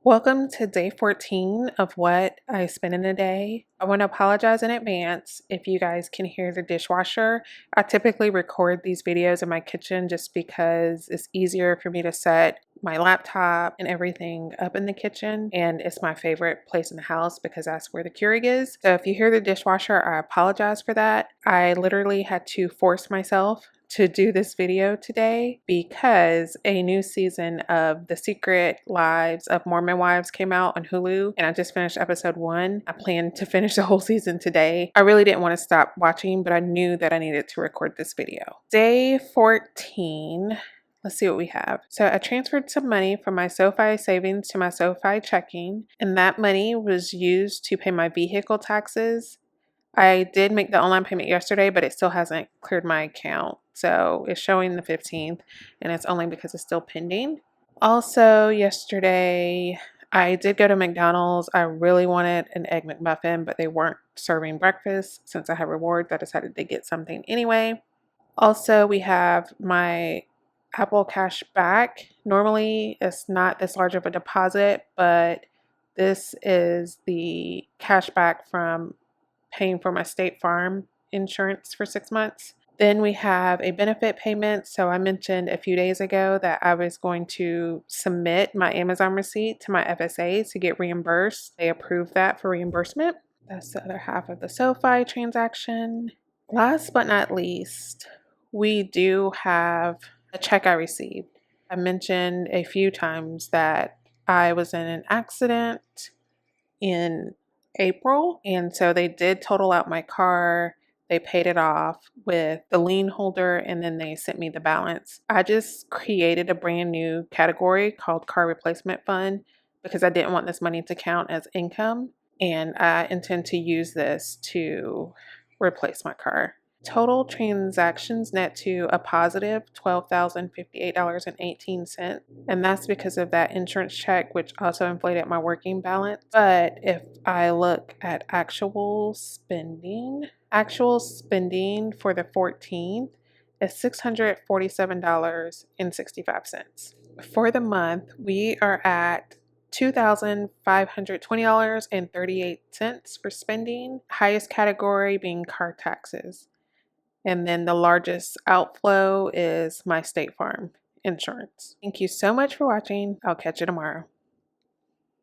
Welcome to day 14 of what I spend in a day. I want to apologize in advance if you guys can hear the dishwasher. I typically record these videos in my kitchen just because it's easier for me to set my laptop and everything up in the kitchen, and it's my favorite place in the house because that's where the Keurig is. So if you hear the dishwasher, I apologize for that. I literally had to force myself to do this video today because a new season of The Secret Lives of Mormon Wives came out on Hulu, and I just finished episode 1. I plan to finish the whole season today. I really didn't want to stop watching, but I knew that I needed to record this video. Day 14. Let's see what we have. So I transferred some money from my SoFi savings to my SoFi checking, and that money was used to pay my vehicle taxes. I did make the online payment yesterday, but it still hasn't cleared my account. So it's showing the 15th, and it's only because it's still pending. Also, yesterday, I did go to McDonald's. I really wanted an Egg McMuffin, but they weren't serving breakfast. Since I have rewards, I decided to get something anyway. Also, we have my Apple Cash back. Normally, it's not this large of a deposit, but this is the cash back from paying for my State Farm insurance for 6 months. Then we have a benefit payment. So I mentioned a few days ago that I was going to submit my Amazon receipt to my FSA to get reimbursed. They approved that for reimbursement. That's the other half of the SoFi transaction. Last but not least, we do have a check I received. I mentioned a few times that I was in an accident in April, and so they did total out my car. They paid it off with the lien holder, and then they sent me the balance. I just created a brand new category called car replacement fund because I didn't want this money to count as income, and I intend to use this to replace my car. Total transactions net to a positive $12,058.18. And that's because of that insurance check, which also inflated my working balance. But if I look at actual spending for the 14th is $647.65. For the month, we are at $2,520.38 for spending, highest category being car taxes. And then the largest outflow is my State Farm insurance. Thank you so much for watching. I'll catch you tomorrow.